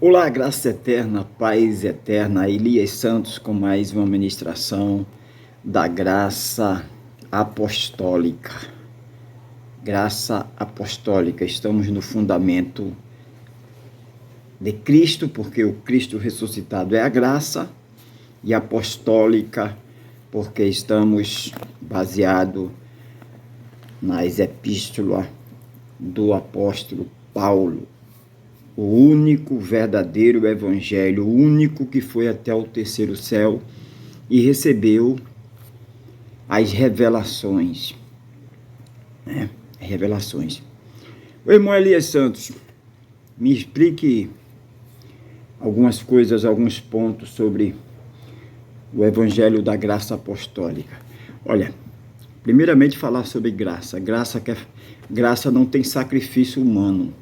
Olá, graça eterna, paz eterna, Elias Santos com mais uma ministração da graça apostólica. Graça apostólica, estamos no fundamento de Cristo, porque o Cristo ressuscitado é a graça, e apostólica, porque estamos baseados nas epístolas do apóstolo Paulo. O único verdadeiro evangelho, o único que foi até o terceiro céu e recebeu as revelações. Revelações. O irmão Elias Santos, me explique algumas coisas, alguns pontos sobre o evangelho da graça apostólica. Olha, primeiramente falar sobre graça. Graça não tem sacrifício humano.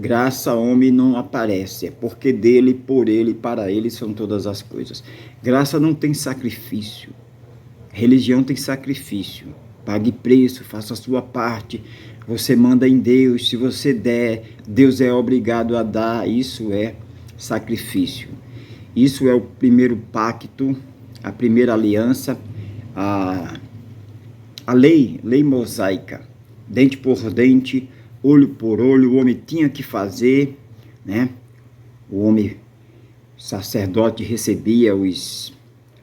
Graça, homem não aparece, é porque dele, por ele, para ele são todas as coisas. Graça não tem sacrifício. Religião tem sacrifício. Pague preço, faça a sua parte. Você manda em Deus, se você der, Deus é obrigado a dar. Isso é sacrifício. Isso é o primeiro pacto, a primeira aliança, a lei mosaica, dente por dente, olho por olho. O homem tinha que fazer, né? O homem sacerdote recebia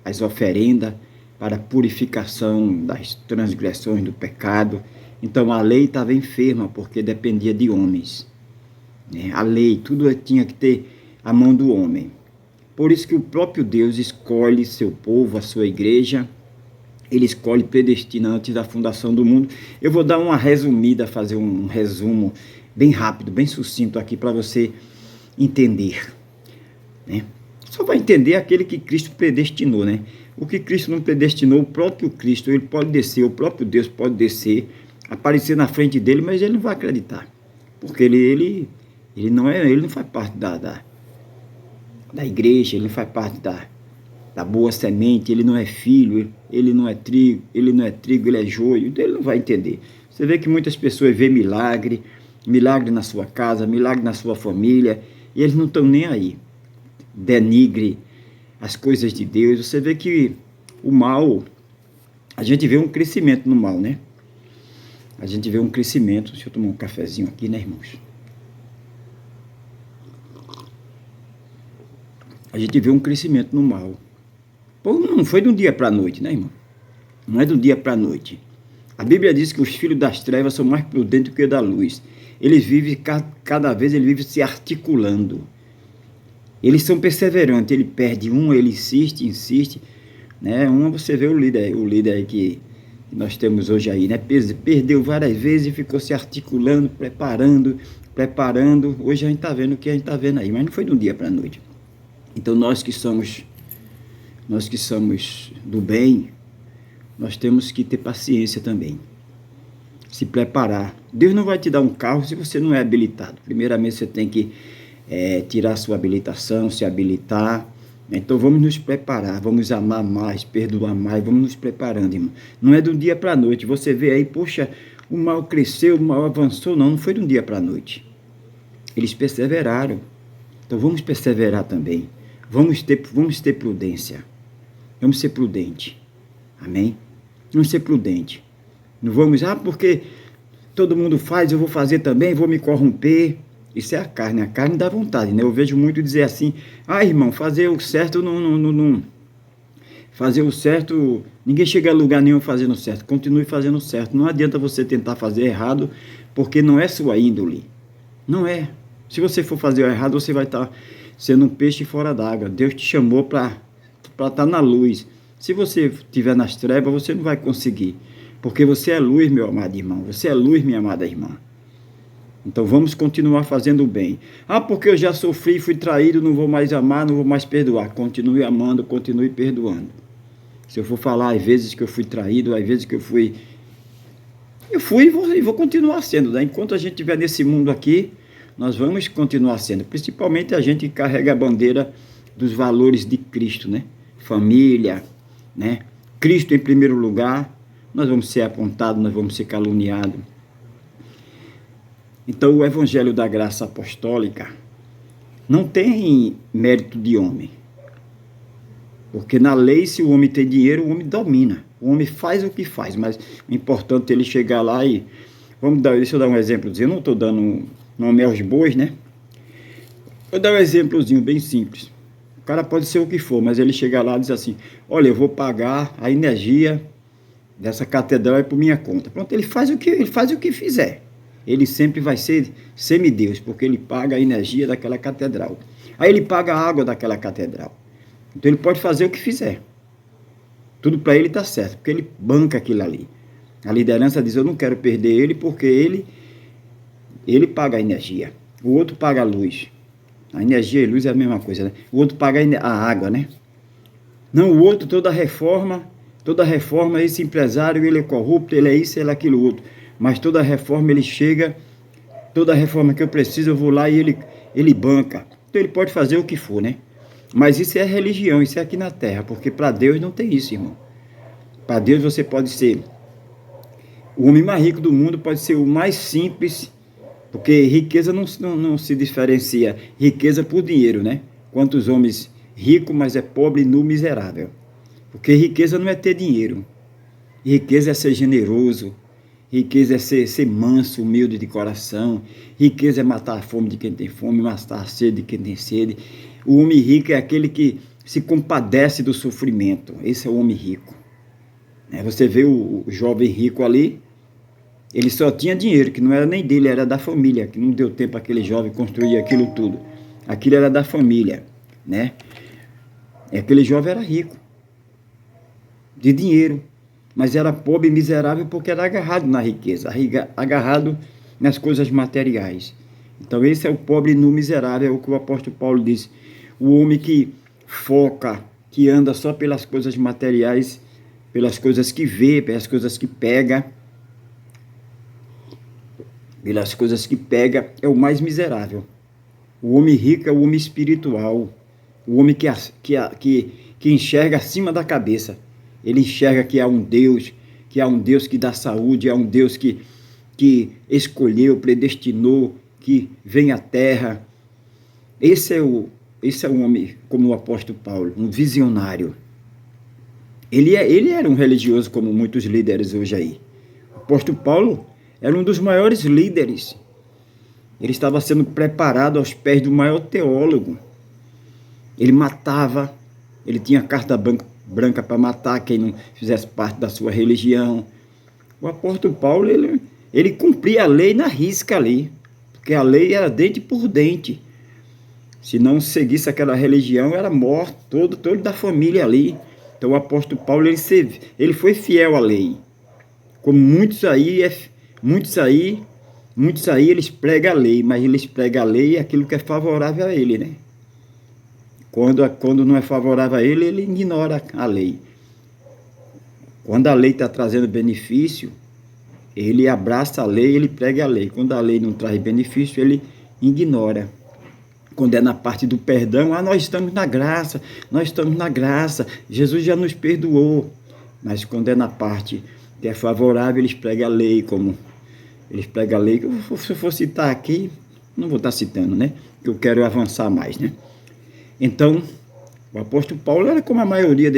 as oferendas para purificação das transgressões do pecado. Então a lei estava enferma porque dependia de homens, né? A lei, tudo tinha que ter a mão do homem. Por isso que o próprio Deus escolhe seu povo, a sua igreja. Ele escolhe, predestina antes da fundação do mundo. Eu vou dar uma resumida, fazer um resumo bem rápido, bem sucinto aqui para você entender, né? Só vai entender aquele que Cristo predestinou, né? O que Cristo não predestinou, o próprio Cristo, ele pode descer, o próprio Deus pode descer, aparecer na frente dele, mas ele não vai acreditar, porque ele não faz parte da igreja, ele não faz parte da boa semente, ele não é filho, ele não é trigo, ele é joio, então ele não vai entender. Você vê que muitas pessoas veem milagre na sua casa, milagre na sua família, e eles não estão nem aí. Denigre as coisas de Deus. Você vê que o mal, a gente vê um crescimento no mal, né? A gente vê um crescimento. Deixa eu tomar um cafezinho aqui, né, irmãos? A gente vê um crescimento no mal. Pô, não foi de um dia para a noite, né, irmão? Não é de um dia para a noite. A Bíblia diz que os filhos das trevas são mais prudentes do que da luz. Eles vivem, cada vez eles vivem se articulando. Eles são perseverantes. Ele perde um, ele insiste, né? Você vê o líder aí que nós temos hoje aí, né? Perdeu várias vezes e ficou se articulando, preparando. Hoje a gente está vendo o que a gente está vendo aí, mas não foi de um dia para a noite. Então nós que somos do bem, nós temos que ter paciência também, se preparar. Deus não vai te dar um carro se você não é habilitado. Primeiramente você tem que tirar sua habilitação, se habilitar. Então vamos nos preparar, vamos amar mais, perdoar mais, vamos nos preparando, irmão. Não é de um dia para a noite. Você vê aí, poxa, o mal cresceu, o mal avançou. Não foi de um dia para a noite. Eles perseveraram. Então vamos perseverar também. Vamos ter prudência. Vamos ser prudentes. Amém? Vamos ser prudentes. Não vamos, porque todo mundo faz, eu vou fazer também, vou me corromper. Isso é a carne dá vontade, né? Eu vejo muito dizer assim, irmão, fazer o certo não. Fazer o certo, ninguém chega a lugar nenhum fazendo o certo. Continue fazendo o certo. Não adianta você tentar fazer errado, porque não é sua índole. Não é. Se você for fazer o errado, você vai estar sendo um peixe fora d'água. Deus te chamou para estar na luz. Se você estiver nas trevas, você não vai conseguir. Porque você é luz, meu amado irmão. Você é luz, minha amada irmã. Então vamos continuar fazendo o bem. Porque eu já sofri, fui traído, não vou mais amar, não vou mais perdoar. Continue amando, continue perdoando. Se eu for falar às vezes que eu fui traído, às vezes que eu fui e vou continuar sendo, né? Enquanto a gente estiver nesse mundo aqui, nós vamos continuar sendo. Principalmente a gente que carrega a bandeira dos valores de Cristo, né? Família, né? Cristo em primeiro lugar. Nós vamos ser apontados, nós vamos ser caluniados. Então o evangelho da graça apostólica Não tem mérito de homem. Porque na lei, se o homem tem dinheiro, o homem domina. O homem faz o que faz, mas o importante é ele chegar lá e... deixa eu dar um exemplozinho. Eu não estou dando nome aos bois, né? Vou dar um exemplozinho bem simples. O cara pode ser o que for, mas ele chega lá e diz assim: olha, eu vou pagar a energia dessa catedral por minha conta. Pronto, ele faz o que fizer. Ele sempre vai ser semideus, porque ele paga a energia daquela catedral. Aí ele paga a água daquela catedral. Então ele pode fazer o que fizer. Tudo para ele está certo, porque ele banca aquilo ali. A liderança diz: eu não quero perder ele, porque ele paga a energia. O outro paga a luz. A energia e luz é a mesma coisa, né? O outro paga a água, né? Não, o outro, toda reforma, esse empresário, ele é corrupto, ele é isso, ele é aquilo outro. Mas toda reforma ele chega, toda reforma que eu preciso, eu vou lá e ele banca. Então ele pode fazer o que for, né? Mas isso é religião, isso é aqui na terra, porque para Deus não tem isso, irmão. Para Deus você pode ser o homem mais rico do mundo, pode ser o mais simples, porque riqueza não se diferencia riqueza por dinheiro, né? Quantos homens ricos, mas é pobre no miserável. Porque riqueza não é ter dinheiro. Riqueza é ser generoso. Riqueza é ser manso, humilde de coração. Riqueza é matar a fome de quem tem fome, matar a sede de quem tem sede. O homem rico é aquele que se compadece do sofrimento. Esse é o homem rico. Você vê o jovem rico ali, ele só tinha dinheiro, que não era nem dele, era da família, que não deu tempo aquele jovem construir aquilo tudo. Aquilo era da família, né? E aquele jovem era rico, de dinheiro, mas era pobre e miserável porque era agarrado na riqueza, agarrado nas coisas materiais. Então esse é o pobre no miserável, é o que o apóstolo Paulo diz. O homem que foca, que anda só pelas coisas materiais, pelas coisas que vê, pelas coisas que pega, é o mais miserável. O homem rico é o homem espiritual, o homem que enxerga acima da cabeça. Ele enxerga que há um Deus que dá saúde, há um Deus que escolheu, predestinou, que vem à terra. Esse é o homem, como o apóstolo Paulo, um visionário. Ele era um religioso, como muitos líderes hoje aí. O apóstolo Paulo era um dos maiores líderes. Ele estava sendo preparado aos pés do maior teólogo. Ele matava, ele tinha carta branca para matar quem não fizesse parte da sua religião. O apóstolo Paulo, ele cumpria a lei na risca ali, porque a lei era dente por dente. Se não seguisse aquela religião, era morto todo da família ali. Então o apóstolo Paulo, ele foi fiel à lei. Como muitos aí, eles pregam a lei, mas eles pregam a lei aquilo que é favorável a ele, né? Quando não é favorável a ele, ele ignora a lei. Quando a lei está trazendo benefício, ele abraça a lei, ele prega a lei. Quando a lei não traz benefício, ele ignora. Quando é na parte do perdão, nós estamos na graça, Jesus já nos perdoou. Mas quando é na parte que é favorável, eles pregam a lei, se eu for citar aqui, não vou estar citando, né? Que eu quero avançar mais, né? Então, o apóstolo Paulo era como a maioria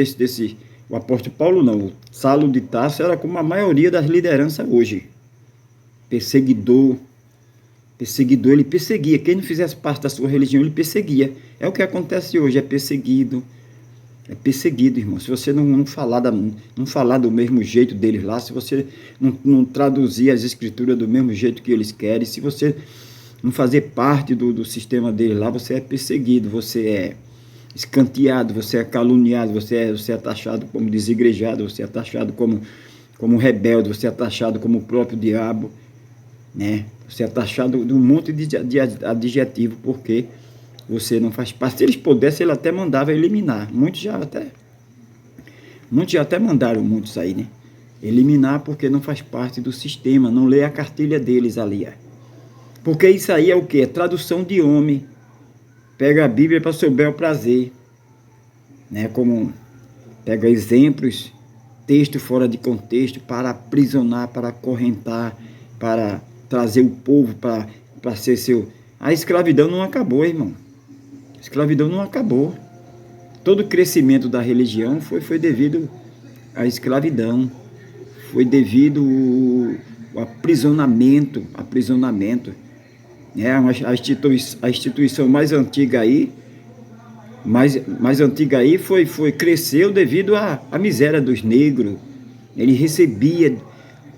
o apóstolo Paulo não, o Saulo de Tarso era como a maioria das lideranças hoje. Perseguidor, ele perseguia. Quem não fizesse parte da sua religião, ele perseguia. É o que acontece hoje, é perseguido, irmão. Se você não falar do mesmo jeito deles lá, se você não traduzir as escrituras do mesmo jeito que eles querem, se você não fazer parte do sistema deles lá, você é perseguido, você é escanteado, você é caluniado, você é taxado como desigrejado, você é taxado como rebelde, você é taxado como o próprio diabo, né? Você é taxado de um monte de adjetivo, porque você não faz parte. Se eles pudessem, ele até mandava eliminar. Muitos já até mandaram muitos aí, né? Eliminar porque não faz parte do sistema, não lê a cartilha deles ali. Porque isso aí é o quê? É tradução de homem. Pega a Bíblia para seu bel prazer, né? Como pega exemplos, texto fora de contexto, para aprisionar, para acorrentar, para trazer o povo para ser seu... A escravidão não acabou, irmão. A escravidão não acabou. Todo o crescimento da religião foi devido à escravidão. Foi devido ao aprisionamento. É, a instituição mais antiga aí, cresceu devido à miséria dos negros. Ele recebia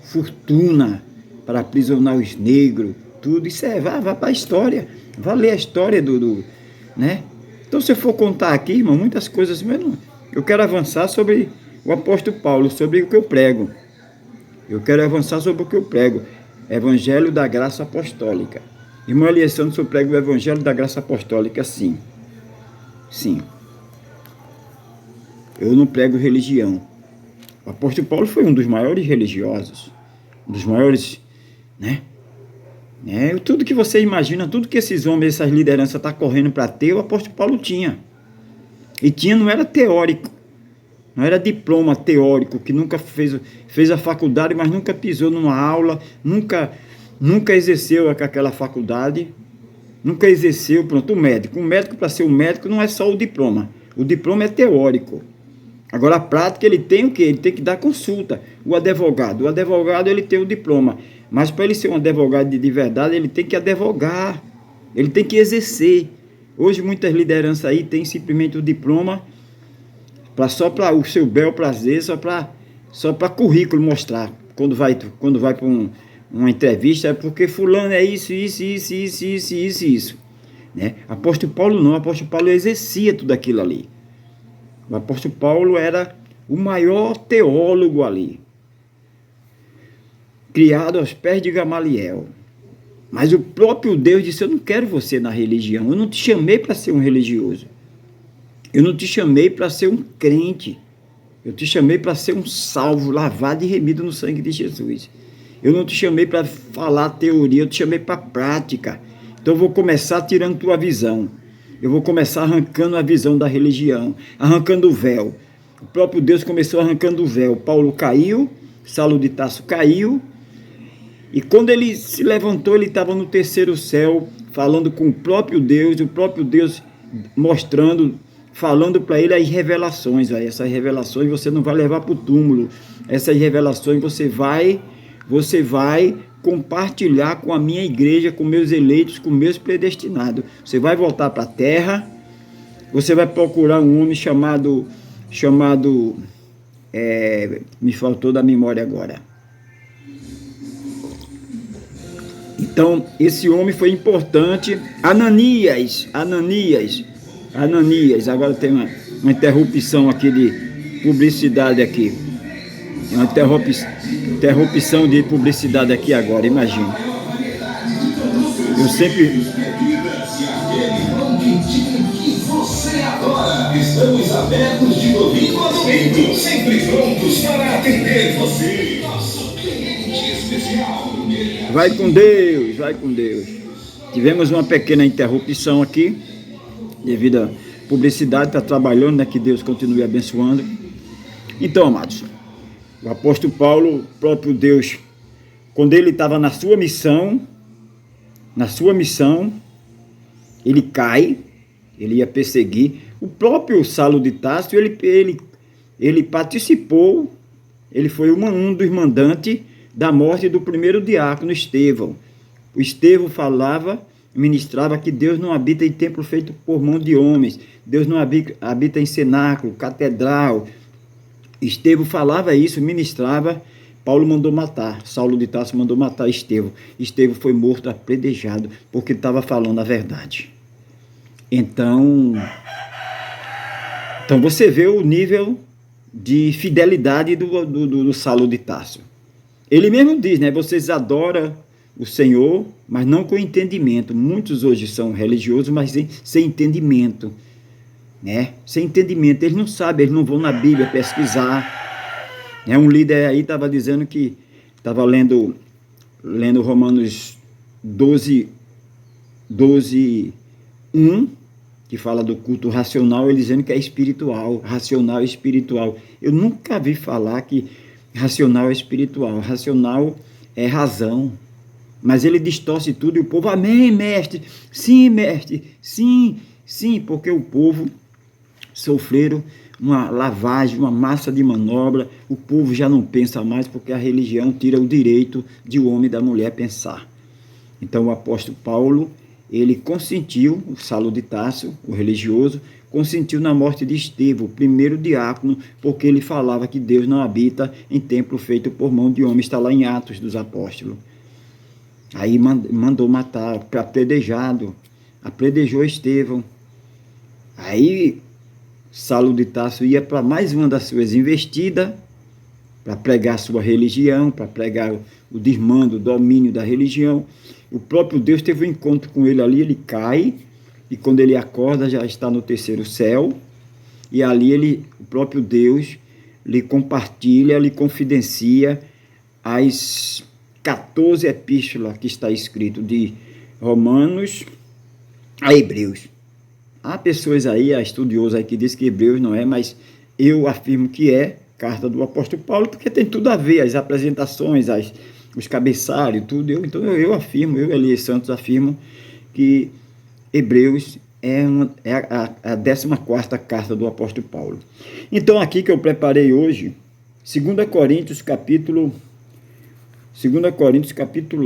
fortuna para aprisionar os negros, tudo. Isso vai para a história, vai ler a história né? Então, se eu for contar aqui, irmão, muitas coisas, eu quero avançar sobre o apóstolo Paulo, sobre o que eu prego. Evangelho da Graça Apostólica. Irmão Elias Santos, eu prego o Evangelho da Graça Apostólica, sim. Sim. Eu não prego religião. O apóstolo Paulo foi um dos maiores religiosos, um dos maiores, né? Tudo que você imagina, tudo que esses homens, essas lideranças estão correndo para ter, o apóstolo Paulo tinha. E tinha, não era teórico, não era diploma teórico, que nunca fez a faculdade, mas nunca pisou numa aula, nunca exerceu aquela faculdade, nunca exerceu, pronto, o médico. O médico, para ser um médico, não é só o diploma é teórico. Agora, a prática, ele tem o quê? Ele tem que dar consulta. O advogado, ele tem o diploma. Mas para ele ser um advogado de verdade, ele tem que advogar. Ele tem que exercer. Hoje, muitas lideranças aí têm simplesmente o diploma só para o seu bel prazer, só para currículo mostrar. Quando vai para uma entrevista, é porque fulano é isso. Né? Apóstolo Paulo não. Apóstolo Paulo exercia tudo aquilo ali. O apóstolo Paulo era o maior teólogo ali, criado aos pés de Gamaliel. Mas o próprio Deus disse: eu não quero você na religião, eu não te chamei para ser um religioso, eu não te chamei para ser um crente, eu te chamei para ser um salvo, lavado e remido no sangue de Jesus. Eu não te chamei para falar teoria, eu te chamei para prática. Então eu vou começar tirando tua visão. Eu vou começar arrancando a visão da religião, arrancando o véu. O próprio Deus começou arrancando o véu. Paulo caiu, Saulo de Tarso caiu, e quando ele se levantou, ele estava no terceiro céu, falando com o próprio Deus mostrando, falando para ele as revelações. Essas revelações você não vai levar para o túmulo, essas revelações você vai compartilhar com a minha igreja, com meus eleitos, com meus predestinados. Você vai voltar para a terra, você vai procurar um homem chamado me faltou da memória agora. Então, esse homem foi importante. Ananias, agora tem uma interrupção aqui de publicidade aqui. Uma interrupção de publicidade aqui agora, imagina. Eu sempre... Estamos abertos de domingo a domingo, sempre prontos para atender você. Nosso cliente especial. Vai com Deus. Tivemos uma pequena interrupção aqui, devido à publicidade, está trabalhando, né? Que Deus continue abençoando. Então, amados, o apóstolo Paulo, o próprio Deus, quando ele estava na sua missão, ele cai, ele ia perseguir. O próprio Saulo de Tarso, ele participou, ele foi um dos mandantes da morte do primeiro diácono Estevão. O Estevão ministrava que Deus não habita em templo feito por mão de homens, Deus não habita em cenáculo, catedral. Estevão falava isso, ministrava. Paulo mandou matar, Saulo de Tarso mandou matar Estevão. Estevão foi morto apedrejado, porque estava falando a verdade. Então você vê o nível de fidelidade do Saulo de Tarso. Ele mesmo diz, né? Vocês adoram o Senhor, mas não com entendimento. Muitos hoje são religiosos, mas sem entendimento, né? Sem entendimento. Eles não sabem, eles não vão na Bíblia pesquisar. Um líder aí estava dizendo que estava lendo Romanos 12, 1, que fala do culto racional, ele dizendo que é espiritual, racional e espiritual. Eu nunca vi falar que racional é espiritual. Racional é razão. Mas ele distorce tudo e o povo, amém, mestre, sim, Sim, porque o povo sofreram uma lavagem, uma massa de manobra, o povo já não pensa mais porque a religião tira o direito de o homem e da mulher pensar. Então o apóstolo Paulo, ele consentiu, o Saulo de Tarso, o religioso, consentiu na morte de Estevão, o primeiro diácono, porque ele falava que Deus não habita em templo feito por mão de homem, está lá em Atos dos Apóstolos. Aí mandou matar, apredejou Estevão. Aí Saulo de Tarso ia para mais uma das suas investidas, para pregar a sua religião, para pregar o desmando, o domínio da religião. O próprio Deus teve um encontro com ele ali, ele cai, e quando ele acorda já está no terceiro céu, e ali o próprio Deus lhe compartilha, lhe confidencia as 14 epístolas que está escrito de Romanos a Hebreus. Há pessoas aí, há estudiosos aí que dizem que Hebreus não é, mas eu afirmo que é carta do apóstolo Paulo, porque tem tudo a ver, as apresentações, os cabeçalhos, tudo. Então eu afirmo, eu, Elias Santos, afirmo que Hebreus é a 14ª carta do apóstolo Paulo. Então aqui que eu preparei hoje, 2 Coríntios capítulo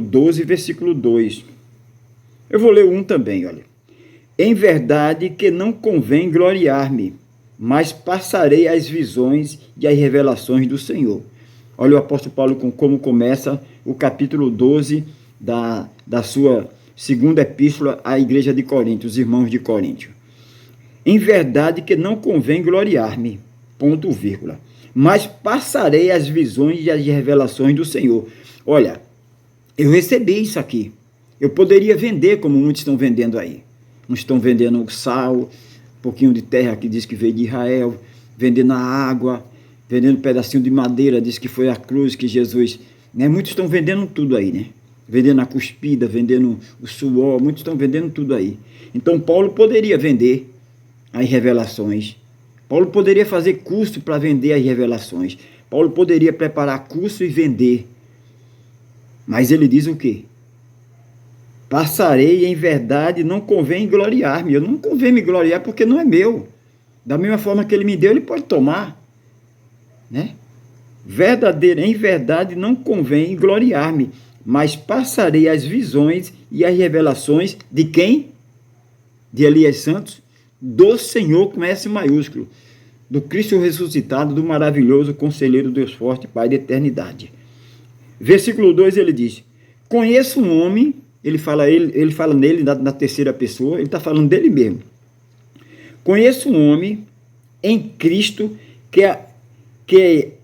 12, versículo 2. Eu vou ler um também, olha. Em verdade que não convém gloriar-me, mas passarei as visões e as revelações do Senhor. Olha o apóstolo Paulo como começa o capítulo 12 da sua segunda epístola à igreja de Corinto, os irmãos de Corinto. Em verdade que não convém gloriar-me, ponto, vírgula, mas passarei as visões e as revelações do Senhor. Olha, eu recebi isso aqui. Eu poderia vender como muitos estão vendendo aí. Uns estão vendendo sal, um pouquinho de terra que diz que veio de Israel, vendendo a água, vendendo um pedacinho de madeira, diz que foi a cruz que Jesus... Né? Muitos estão vendendo tudo aí, né? Vendendo a cuspida, vendendo o suor, muitos estão vendendo tudo aí. Então Paulo poderia vender as revelações. Paulo poderia fazer curso para vender as revelações. Paulo poderia preparar curso e vender. Mas ele diz o quê? Passarei, em verdade, não convém gloriar-me. Eu não convém me gloriar porque não é meu. Da mesma forma que ele me deu, ele pode tomar. Né? Em verdade, não convém gloriar-me, mas passarei as visões e as revelações de quem? De Elias Santos? Do Senhor com S maiúsculo. Do Cristo ressuscitado, do maravilhoso Conselheiro Deus Forte, Pai da eternidade. Versículo 2 ele diz: conheço um homem... Ele fala nele na terceira pessoa, ele está falando dele mesmo. Conheço um homem em Cristo que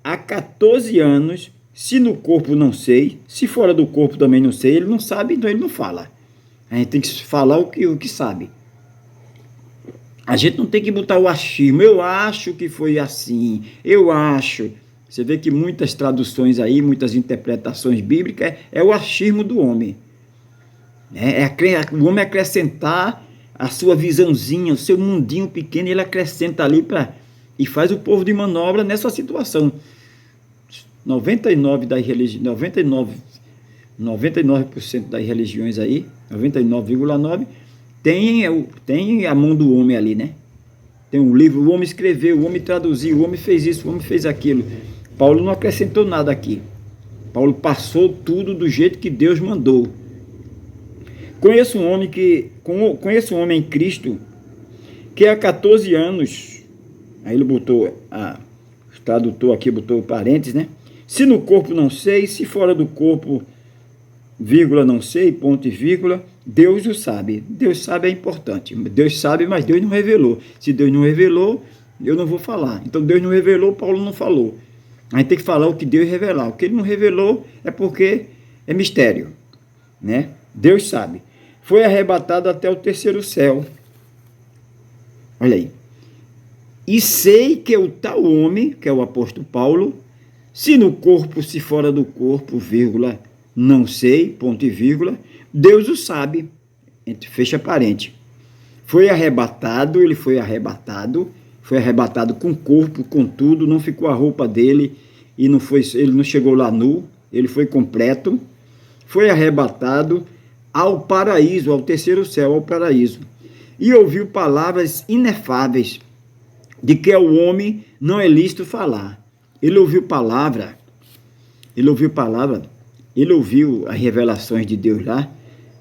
há 14 anos, se no corpo não sei, se fora do corpo também não sei, ele não sabe, então ele não fala. A gente tem que falar o que sabe. A gente não tem que botar o achismo. Eu acho que foi assim, eu acho. Você vê que muitas traduções aí, muitas interpretações bíblicas, é o achismo do homem. O homem acrescentar a sua visãozinha, o seu mundinho pequeno, ele acrescenta ali e faz o povo de manobra nessa situação. 99% das religiões aí, 99,9%, tem a mão do homem ali, né? Tem um livro, o homem escreveu, o homem traduziu, o homem fez isso, o homem fez aquilo. Paulo não acrescentou nada aqui. Paulo passou tudo do jeito que Deus mandou. Conheço um homem em Cristo que há 14 anos, aí ele botou, o tradutor aqui botou parênteses, né? Se no corpo não sei, se fora do corpo, vírgula, não sei, ponto e vírgula, Deus o sabe. Deus sabe é importante. Deus sabe, mas Deus não revelou. Se Deus não revelou, eu não vou falar. Então Deus não revelou, Paulo não falou. A gente tem que falar o que Deus revelar. O que ele não revelou é porque é mistério, né? Deus sabe. Foi arrebatado até o terceiro céu. Olha aí. E sei que o tal homem, que é o apóstolo Paulo, se no corpo, se fora do corpo, vírgula, não sei, ponto e vírgula, Deus o sabe, fecha parente. Ele foi arrebatado com o corpo, com tudo, não ficou a roupa dele, ele não chegou lá nu, ele foi completo, foi arrebatado ao paraíso, ao terceiro céu, ao paraíso. e ouviu palavras inefáveis, de que ao homem não é lícito falar. Ele ouviu as revelações de Deus lá,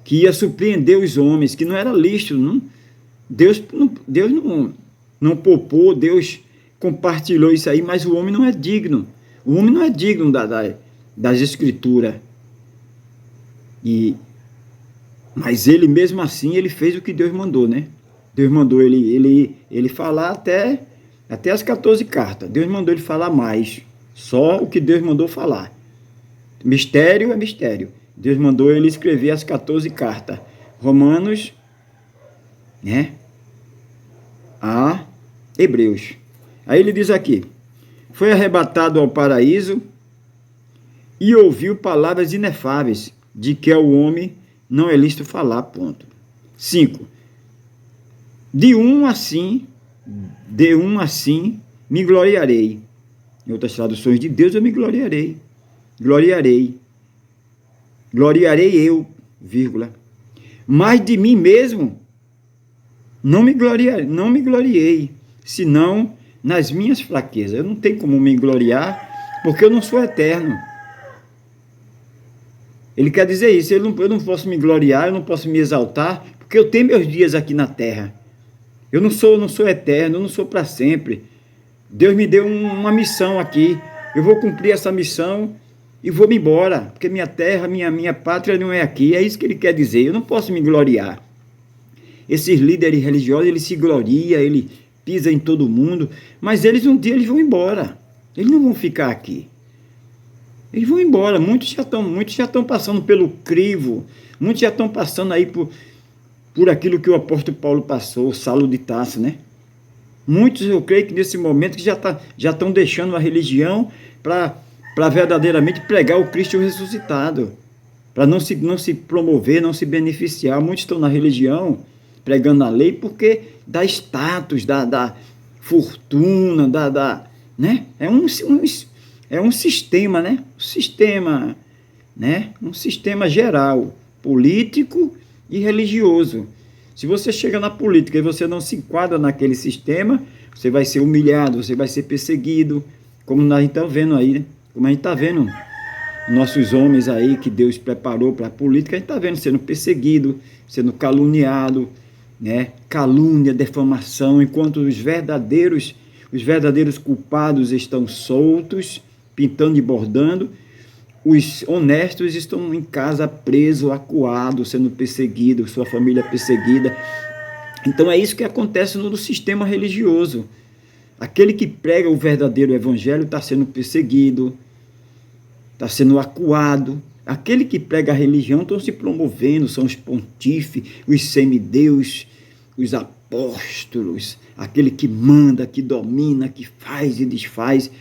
que ia surpreender os homens, que não era lícito, Deus não poupou, Deus compartilhou isso aí, mas o homem não é digno. O homem não é digno das Escrituras. Mas ele, mesmo assim, ele fez o que Deus mandou, né? Deus mandou ele falar até as 14 cartas. Deus mandou ele falar mais. Só o que Deus mandou falar. Mistério é mistério. Deus mandou ele escrever as 14 cartas. Romanos, né? A Hebreus. Aí ele diz aqui: foi arrebatado ao paraíso e ouviu palavras inefáveis, de que ao homem não é lícito falar, ponto. 5. De um assim me gloriarei. Em outras traduções de Deus, eu me gloriarei. Gloriarei eu, vírgula. Mas de mim mesmo não me gloriei, senão nas minhas fraquezas. Eu não tenho como me gloriar, porque eu não sou eterno. Ele quer dizer isso, eu não posso me gloriar, eu não posso me exaltar, porque eu tenho meus dias aqui na terra. Eu não sou eterno, eu não sou para sempre. Deus me deu uma missão aqui. Eu vou cumprir essa missão e vou me embora, porque minha terra, minha pátria não é aqui. É isso que ele quer dizer. Eu não posso me gloriar. Esses líderes religiosos, eles se gloriam, ele pisa em todo mundo, mas um dia eles vão embora. Eles não vão ficar aqui. Eles vão embora. Muitos já estão passando pelo crivo. Muitos já estão passando aí por aquilo que o apóstolo Paulo passou, Saulo de Tarso, né? Muitos, eu creio que nesse momento que já estão deixando a religião para verdadeiramente pregar o Cristo ressuscitado, para não se promover, não se beneficiar. Muitos estão na religião pregando a lei porque dá status, dá fortuna, né? É um sistema, né? Um sistema geral, político e religioso. Se você chega na política e você não se enquadra naquele sistema, você vai ser humilhado, você vai ser perseguido, como a gente está vendo aí, né? Como a gente está vendo nossos homens aí que Deus preparou para a política, a gente está vendo sendo perseguido, sendo caluniado, né? Calúnia, defamação, enquanto os verdadeiros culpados estão soltos, pintando e bordando, os honestos estão em casa presos, acuados, sendo perseguidos, sua família perseguida. Então é isso que acontece no sistema religioso. Aquele que prega o verdadeiro evangelho está sendo perseguido, está sendo acuado. Aquele que prega a religião estão se promovendo, são os pontífices, os semideus, os apóstolos, aquele que manda, que domina, que faz e desfaz.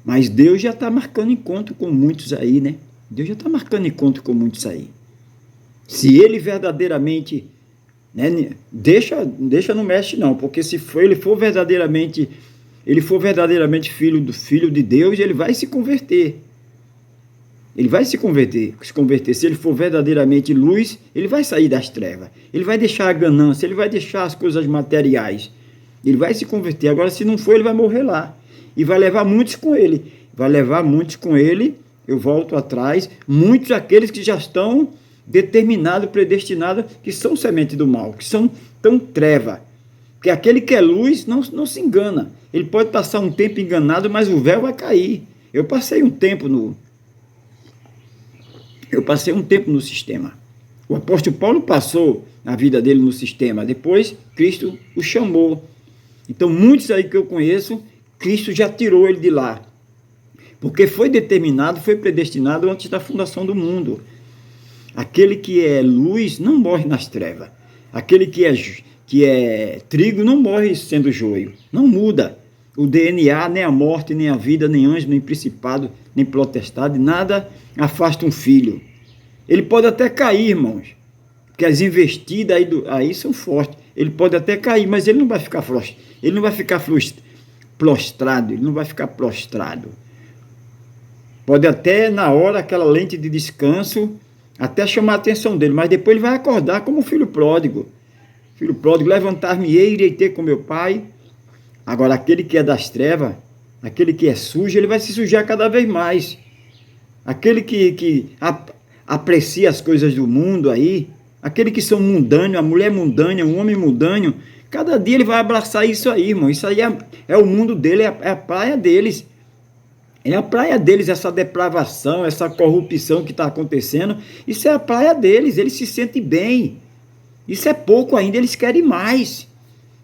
Mas Deus já está marcando encontro com muitos aí, né? Deus já está marcando encontro com muitos aí. Se ele verdadeiramente, né, deixa não mexe não, porque se ele for verdadeiramente filho de Deus, ele vai se converter. Ele vai se converter. Se ele for verdadeiramente luz, ele vai sair das trevas. Ele vai deixar a ganância, ele vai deixar as coisas materiais. Ele vai se converter. Agora, se não for, ele vai morrer lá. E vai levar muitos com ele. Eu volto atrás. Muitos aqueles que já estão determinados, predestinados, que são semente do mal, que são tão treva. Porque aquele que é luz não se engana. Ele pode passar um tempo enganado, mas o véu vai cair. Eu passei um tempo no sistema. O apóstolo Paulo passou a vida dele no sistema. Depois, Cristo o chamou. Então, muitos aí que eu conheço, Cristo já tirou ele de lá. Porque foi determinado, foi predestinado antes da fundação do mundo. Aquele que é luz não morre nas trevas. Aquele que é trigo não morre sendo joio. Não muda. O DNA, nem a morte, nem a vida, nem anjo, nem principado, nem potestade, nada afasta um filho. Ele pode até cair, irmãos. Porque as investidas aí são fortes. Ele pode até cair, mas ele não vai ficar prostrado. Ele não vai ficar prostrado. Pode até, na hora, aquela lente de descanso, até chamar a atenção dele, mas depois ele vai acordar como um filho pródigo. Filho pródigo, levantar-me-ei, irei ter com meu pai. Agora, aquele que é das trevas, aquele que é sujo, ele vai se sujar cada vez mais. Aquele que aprecia as coisas do mundo aí, aquele que são mundâneos, a mulher mundânea, o homem mundâneo, cada dia ele vai abraçar isso aí, irmão. Isso aí é o mundo dele, é a praia deles. É a praia deles, essa depravação, essa corrupção que está acontecendo. Isso é a praia deles, eles se sentem bem. Isso é pouco ainda, eles querem mais.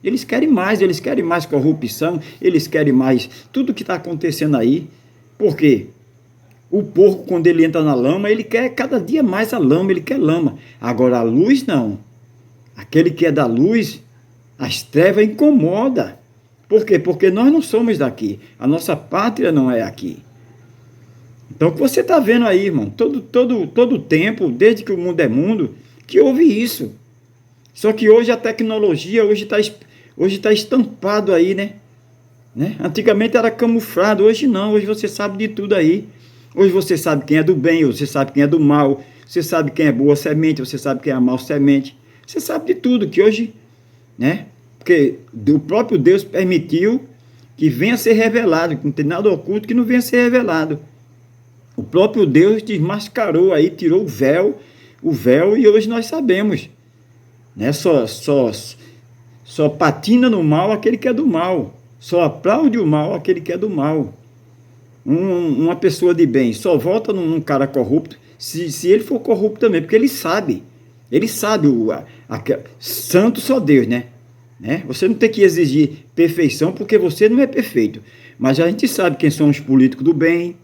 Eles querem mais corrupção, eles querem mais tudo que está acontecendo aí. Por quê? O porco, quando ele entra na lama, ele quer cada dia mais a lama, ele quer lama. Agora a luz não. Aquele que é da luz, as trevas incomoda. Por quê? Porque nós não somos daqui. A nossa pátria não é aqui. Então o que você está vendo aí, irmão? Todo tempo, desde que o mundo é mundo, que houve isso. Só que hoje a tecnologia, hoje está estampado aí, né? Antigamente era camuflado, hoje não. Hoje você sabe de tudo aí. Hoje você sabe quem é do bem, você sabe quem é do mal. Você sabe quem é boa semente, você sabe quem é mau semente. Você sabe de tudo, que hoje, né? Porque o próprio Deus permitiu que venha a ser revelado, que não tem nada oculto que não venha a ser revelado. O próprio Deus desmascarou aí, tirou o véu, e hoje nós sabemos, né? Só patina no mal aquele que é do mal, só aplaude o mal aquele que é do mal. Uma pessoa de bem só volta num cara corrupto se ele for corrupto também, porque ele sabe, santo só Deus, né? Você não tem que exigir perfeição, porque você não é perfeito. Mas a gente sabe quem são os políticos do bem.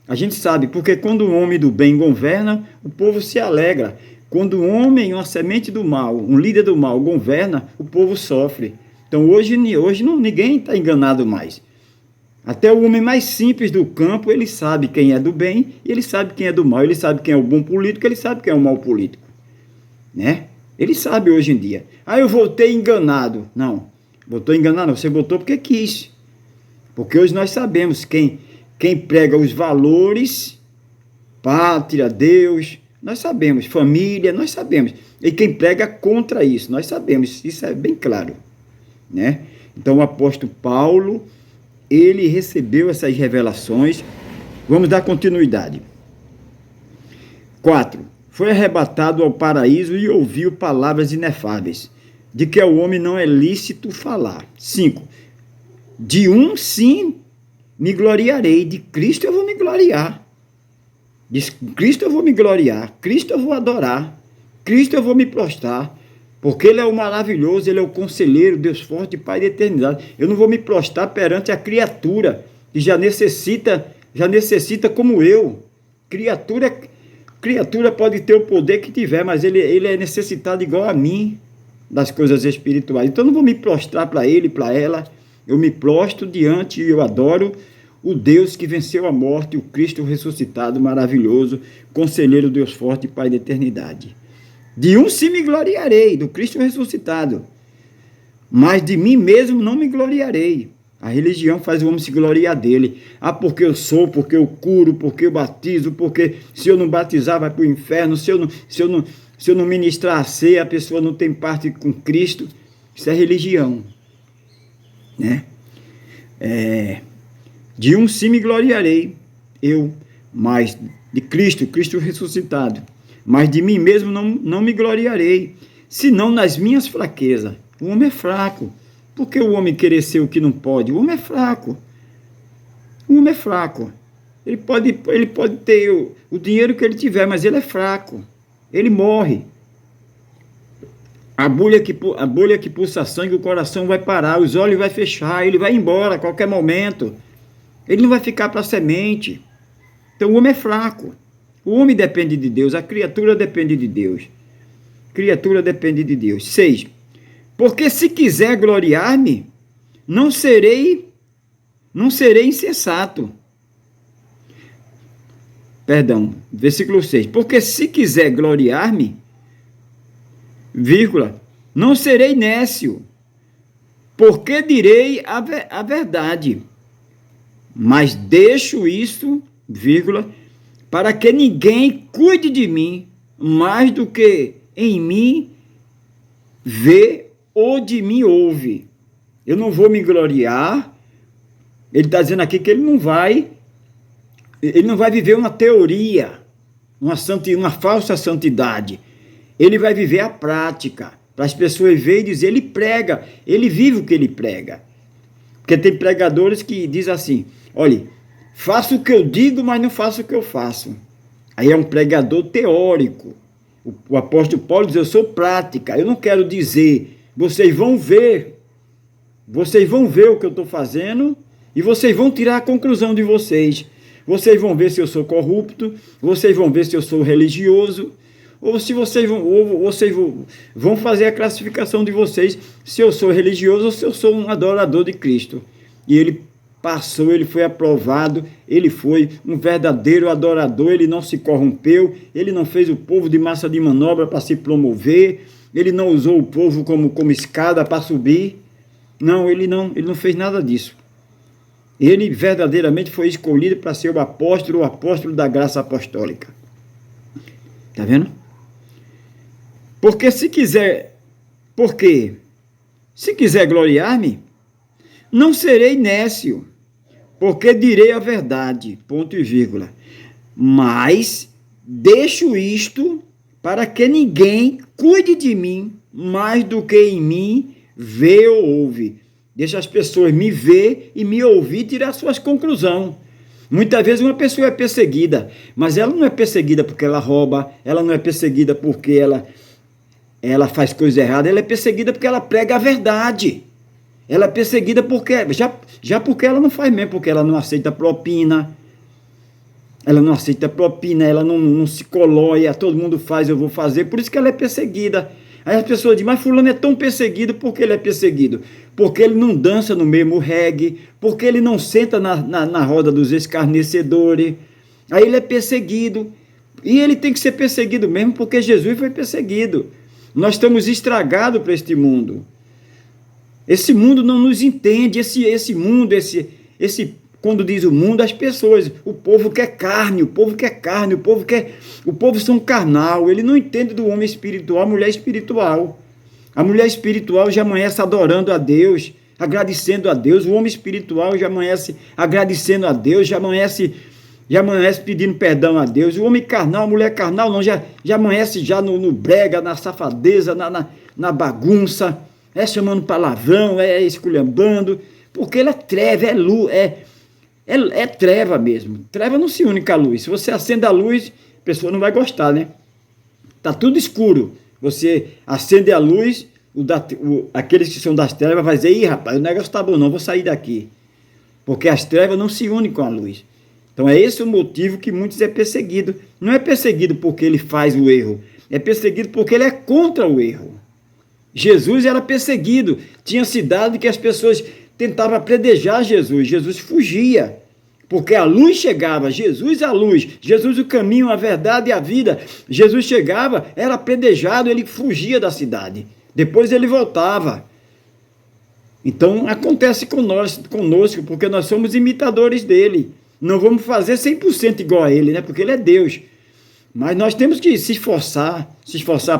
A gente sabe, porque quando o homem do bem governa, o povo se alegra. Quando o homem, uma semente do mal, um líder do mal governa, o povo sofre. Então hoje ninguém está enganado mais. Até o homem mais simples do campo, ele sabe quem é do bem e ele sabe quem é do mal. Ele sabe quem é o bom político, ele sabe quem é o mau político. Ele sabe hoje em dia. Eu votei enganado. Não, votou enganado não. Você votou porque quis. Porque hoje nós sabemos quem prega os valores, pátria, Deus, nós sabemos, família, nós sabemos. E quem prega contra isso, nós sabemos. Isso é bem claro. Então o apóstolo Paulo, ele recebeu essas revelações. Vamos dar continuidade. 4. Foi arrebatado ao paraíso e ouviu palavras inefáveis, de que ao homem não é lícito falar. 5. De um sim me gloriarei, de Cristo eu vou me gloriar. De Cristo eu vou me gloriar, Cristo eu vou adorar, Cristo eu vou me prostrar, porque Ele é o maravilhoso, Ele é o conselheiro, Deus forte, Pai da eternidade. Eu não vou me prostrar perante a criatura, que já necessita como eu. Criatura pode ter o poder que tiver, mas ele é necessitado igual a mim das coisas espirituais. Então eu não vou me prostrar para ele, para ela. Eu me prostro diante e eu adoro o Deus que venceu a morte, o Cristo ressuscitado, maravilhoso, conselheiro, Deus forte, Pai da eternidade. De um sim me gloriarei, do Cristo ressuscitado, mas de mim mesmo não me gloriarei. A religião faz o homem se gloriar dele. Porque eu sou, porque eu curo, porque eu batizo, porque se eu não batizar vai para o inferno, se eu não ministrar a ceia, a pessoa não tem parte com Cristo. Isso é religião. De um sim me gloriarei, eu, mas de Cristo ressuscitado, mas de mim mesmo não me gloriarei, senão nas minhas fraquezas. O homem é fraco. Por que o homem querer ser o que não pode? O homem é fraco. Ele pode ter o dinheiro que ele tiver, mas ele é fraco. Ele morre. A bolha que pulsa sangue, o coração vai parar, os olhos vai fechar, ele vai embora a qualquer momento. Ele não vai ficar para a semente. Então o homem é fraco. O homem depende de Deus, a criatura depende de Deus. 6. Porque se quiser gloriar-me, não serei insensato. Versículo 6. Porque se quiser gloriar-me, não serei nécio, porque direi a verdade. Mas deixo isso, para que ninguém cuide de mim mais do que em mim vê ou de mim ouve. Eu não vou me gloriar. Ele está dizendo aqui que ele não vai viver uma teoria, uma falsa santidade. Ele vai viver a prática, para as pessoas verem e dizer, ele prega, ele vive o que ele prega. Porque tem pregadores que dizem assim, olha, faço o que eu digo, mas não faço o que eu faço. Aí é um pregador teórico. O apóstolo Paulo diz, eu sou prática, eu não quero dizer, vocês vão ver o que eu estou fazendo e vocês vão tirar a conclusão de vocês. Vocês vão ver se eu sou corrupto, vocês vão ver se eu sou religioso, ou se vocês vão fazer a classificação de vocês, se eu sou religioso ou se eu sou um adorador de Cristo. E ele passou, ele foi aprovado, ele foi um verdadeiro adorador, ele não se corrompeu, ele não fez o povo de massa de manobra para se promover, ele não usou o povo como escada para subir. Não, ele não fez nada disso. Ele verdadeiramente foi escolhido para ser o apóstolo da graça apostólica. Está vendo? Porque se quiser gloriar-me, não serei nécio, porque direi a verdade, ponto e vírgula. Mas deixo isto para que ninguém cuide de mim mais do que em mim vê ou ouve. Deixa as pessoas me ver e me ouvir e tirar suas conclusões. Muitas vezes uma pessoa é perseguida, mas ela não é perseguida porque ela rouba, ela não é perseguida porque ela faz coisa errada, ela é perseguida porque ela prega a verdade. Ela é perseguida porque porque ela não faz mesmo, porque ela não aceita propina. Ela não aceita propina, ela não se coloia, todo mundo faz, eu vou fazer, por isso que ela é perseguida. Aí as pessoas dizem, mas fulano é tão perseguido, por que ele é perseguido? Porque ele não dança no mesmo reggae, porque ele não senta na roda dos escarnecedores. Aí ele é perseguido. E ele tem que ser perseguido mesmo, porque Jesus foi perseguido. Nós estamos estragados para este mundo. Esse mundo não nos entende, esse mundo, quando diz o mundo, as pessoas, o povo quer carne, o povo são carnal, ele não entende do homem espiritual, a mulher espiritual. A mulher espiritual já amanhece adorando a Deus, agradecendo a Deus, o homem espiritual já amanhece agradecendo a Deus, já amanhece pedindo perdão a Deus, o homem carnal, a mulher carnal, não, já amanhece já no brega, na safadeza, na bagunça, chamando palavrão, esculhambando, porque ele é treva, é luz, é treva mesmo. Treva não se une com a luz. Se você acende a luz, a pessoa não vai gostar, né? Tá tudo escuro. Você acende a luz, aqueles que são das trevas vai dizer, ih, rapaz, o negócio tá bom, não, vou sair daqui. Porque as trevas não se unem com a luz. Então é esse o motivo que muitos é perseguido. Não é perseguido porque ele faz o erro, é perseguido porque ele é contra o erro. Jesus era perseguido. Tinha cidade que as pessoas tentavam apedrejar Jesus. Jesus fugia. Porque a luz chegava. Jesus a luz. Jesus o caminho, a verdade e a vida. Jesus chegava, era apedrejado, ele fugia da cidade. Depois ele voltava. Então acontece conosco, porque nós somos imitadores dele. Não vamos fazer 100% igual a ele, né? Porque ele é Deus. Mas nós temos que se esforçar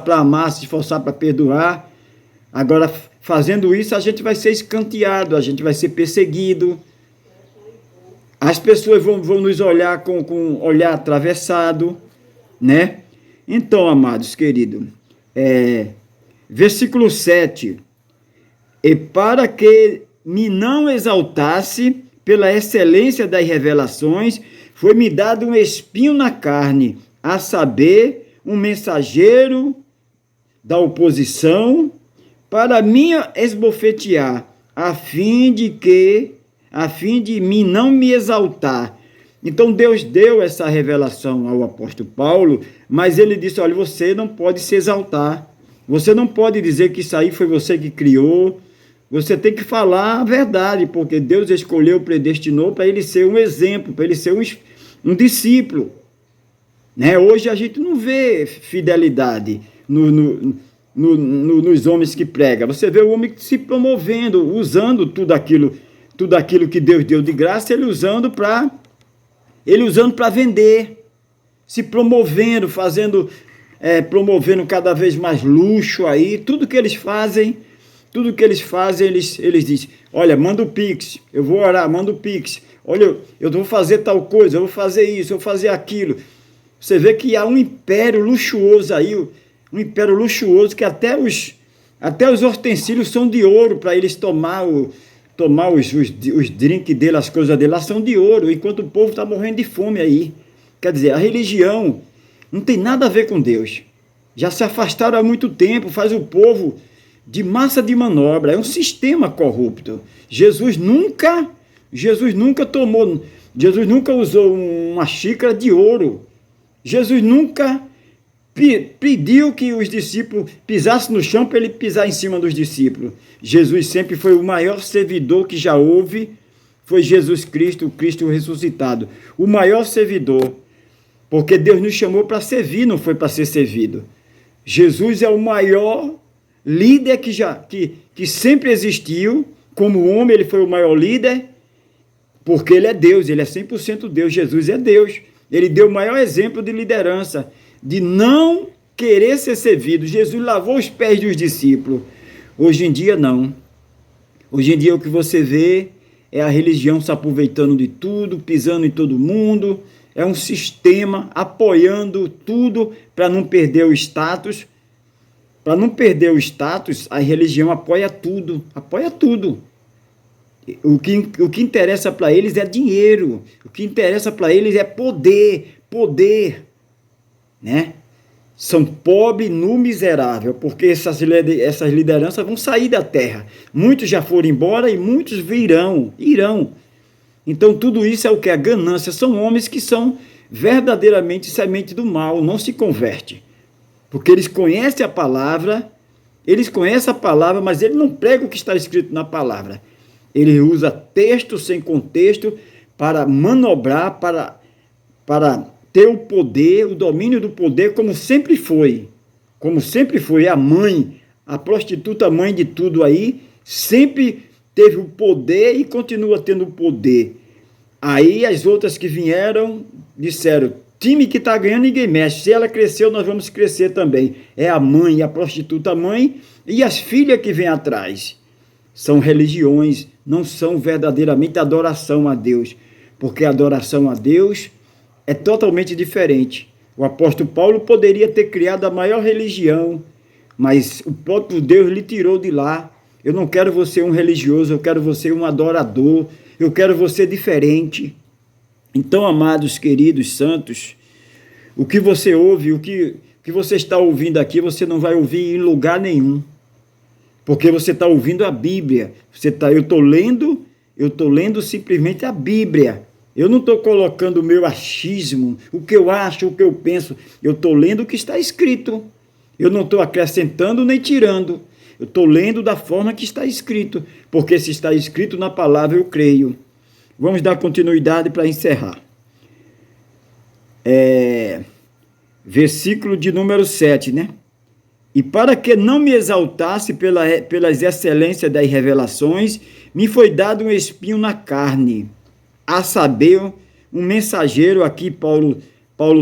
para amar, se esforçar para perdoar. Agora, fazendo isso, a gente vai ser escanteado, a gente vai ser perseguido. As pessoas vão nos olhar com olhar atravessado, né? Então, amados queridos, versículo 7. E para que me não exaltasse pela excelência das revelações, foi-me dado um espinho na carne, a saber, um mensageiro da oposição, para me esbofetear, a fim de mim não me exaltar. Então Deus deu essa revelação ao apóstolo Paulo, mas ele disse, olha, você não pode se exaltar, você não pode dizer que isso aí foi você que criou, você tem que falar a verdade, porque Deus escolheu, predestinou para ele ser um exemplo, para ele ser um discípulo. Né? Hoje a gente não vê fidelidade nos homens que pregam. Você vê o homem se promovendo, usando tudo aquilo que Deus deu de graça, ele usando para vender, se promovendo, fazendo promovendo cada vez mais luxo aí. Tudo que eles fazem, eles dizem, olha, manda o Pix, eu vou orar, manda o Pix. Olha, eu vou fazer tal coisa, eu vou fazer isso, eu vou fazer aquilo. Você vê que há um império luxuoso aí, um império luxuoso que até os utensílios são de ouro para eles tomar os drinks dele, as coisas dele lá são de ouro, enquanto o povo está morrendo de fome aí. Quer dizer, a religião não tem nada a ver com Deus. Já se afastaram há muito tempo, faz o povo de massa de manobra, é um sistema corrupto. Jesus nunca usou uma xícara de ouro. Jesus nunca pediu que os discípulos pisassem no chão para ele pisar em cima dos discípulos. Jesus sempre foi o maior servidor que já houve, foi Jesus Cristo, o Cristo ressuscitado. O maior servidor, porque Deus nos chamou para servir, não foi para ser servido. Jesus é o maior líder que sempre existiu. Como homem, ele foi o maior líder, porque ele é Deus, ele é 100% Deus. Jesus é Deus. Ele deu o maior exemplo de liderança, de não querer ser servido. Jesus lavou os pés dos discípulos. Hoje em dia, não. Hoje em dia, o que você vê é a religião se aproveitando de tudo, pisando em todo mundo. É um sistema apoiando tudo para não perder o status. Para não perder o status, a religião apoia tudo. Apoia tudo. O que interessa para eles é dinheiro. O que interessa para eles é poder, né? São pobres no miserável, porque essas lideranças vão sair da terra. Muitos já foram embora e muitos irão. Então tudo isso é o que? A ganância. São homens que são verdadeiramente semente do mal, não se converte. Porque eles conhecem a palavra, mas eles não pregam o que está escrito na palavra. Ele usa texto sem contexto para manobrar, para ter o poder, o domínio do poder, como sempre foi. Como sempre foi a mãe, a prostituta mãe de tudo aí, sempre teve o poder e continua tendo o poder. Aí as outras que vieram disseram, time que está ganhando ninguém mexe, se ela cresceu nós vamos crescer também. É a mãe, a prostituta mãe e as filhas que vêm atrás. São religiões, não são verdadeiramente adoração a Deus, porque a adoração a Deus é totalmente diferente. O apóstolo Paulo poderia ter criado a maior religião, mas o próprio Deus lhe tirou de lá. Eu não quero você um religioso, eu quero você um adorador, eu quero você diferente. Então, amados, queridos, santos, o que você ouve, o que você está ouvindo aqui, você não vai ouvir em lugar nenhum. Porque você está ouvindo a Bíblia. Eu estou lendo simplesmente a Bíblia. Eu não estou colocando o meu achismo, o que eu acho, o que eu penso. Eu estou lendo o que está escrito. Eu não estou acrescentando nem tirando. Eu estou lendo da forma que está escrito. Porque se está escrito na palavra, eu creio. Vamos dar continuidade para encerrar. Versículo de número 7, né? E para que não me exaltasse pelas excelências das revelações, me foi dado um espinho na carne, a saber, um mensageiro. Aqui Paulo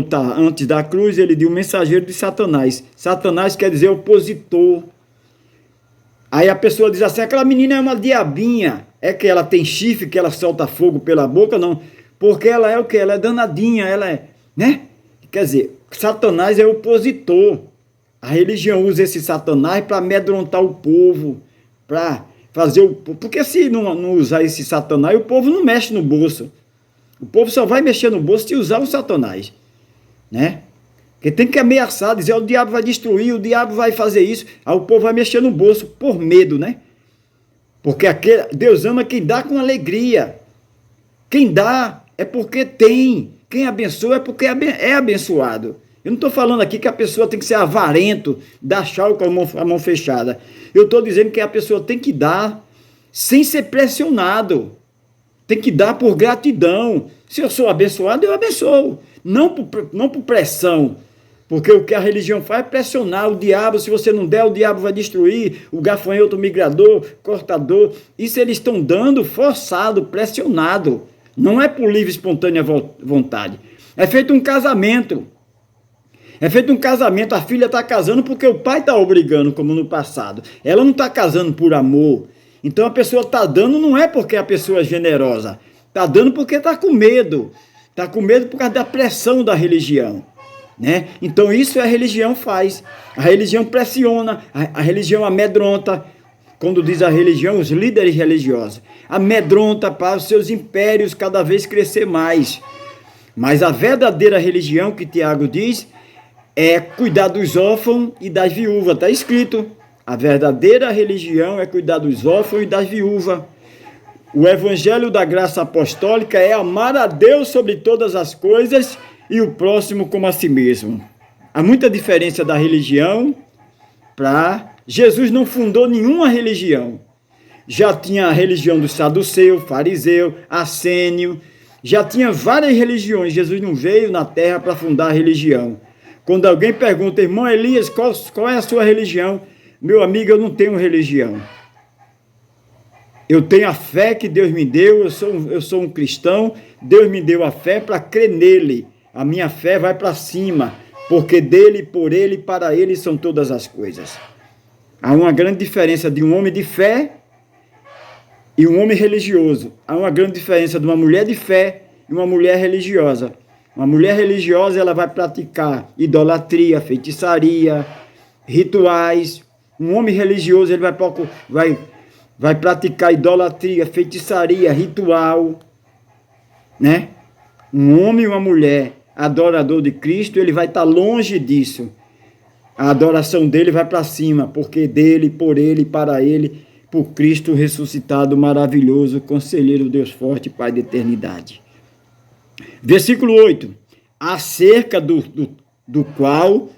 está antes da cruz, ele diz um mensageiro de Satanás. Satanás quer dizer opositor. Aí a pessoa diz assim, aquela menina é uma diabinha, é que ela tem chifre, que ela solta fogo pela boca? Não, porque ela é o quê? Ela é danadinha, ela é, né? Quer dizer, Satanás é opositor. A religião usa esse Satanás para amedrontar o povo, para fazer o... Porque se não usar esse Satanás, o povo não mexe no bolso. O povo só vai mexer no bolso se usar o Satanás, né? Porque tem que ameaçar, dizer, o diabo vai destruir, o diabo vai fazer isso. Aí o povo vai mexer no bolso por medo, né? Porque Deus ama quem dá com alegria. Quem dá é porque tem. Quem abençoa é porque é abençoado. Eu não estou falando aqui que a pessoa tem que ser avarento, dar tchau com a mão fechada. Eu estou dizendo que a pessoa tem que dar sem ser pressionado. Tem que dar por gratidão. Se eu sou abençoado, eu abençoo. Não por pressão. Porque o que a religião faz é pressionar o diabo. Se você não der, o diabo vai destruir. O gafanhoto, migrador, cortador. Isso eles estão dando forçado, pressionado. Não é por livre e espontânea vontade. É feito um casamento. É feito um casamento, a filha está casando porque o pai está obrigando, como no passado. Ela não está casando por amor. Então a pessoa está dando não é porque a pessoa é generosa. Está dando porque está com medo. Está com medo por causa da pressão da religião. Né? Então isso a religião faz. A religião pressiona, a religião amedronta. Quando diz a religião, os líderes religiosos. Amedronta para os seus impérios cada vez crescer mais. Mas a verdadeira religião, que Tiago diz, é cuidar dos órfãos e das viúvas. Está escrito. A verdadeira religião é cuidar dos órfãos e das viúvas. O evangelho da graça apostólica é amar a Deus sobre todas as coisas e o próximo como a si mesmo. Há muita diferença da religião para... Jesus não fundou nenhuma religião. Já tinha a religião do saduceu, fariseu, assênio. Já tinha várias religiões. Jesus não veio na terra para fundar a religião. Quando alguém pergunta, irmão Elias, qual é a sua religião? Meu amigo, eu não tenho religião. Eu tenho a fé que Deus me deu, eu sou um cristão, Deus me deu a fé para crer nele. A minha fé vai para cima, porque dele, por ele, para ele são todas as coisas. Há uma grande diferença de um homem de fé e um homem religioso. Há uma grande diferença de uma mulher de fé e uma mulher religiosa. Uma mulher religiosa, ela vai praticar idolatria, feitiçaria, rituais. Um homem religioso, ele vai praticar idolatria, feitiçaria, ritual, né? Um homem e uma mulher adorador de Cristo, ele vai estar longe disso. A adoração dele vai para cima, porque dele, por ele, para ele, por Cristo ressuscitado, maravilhoso, conselheiro, Deus forte, Pai da eternidade. Versículo 8. Acerca do qual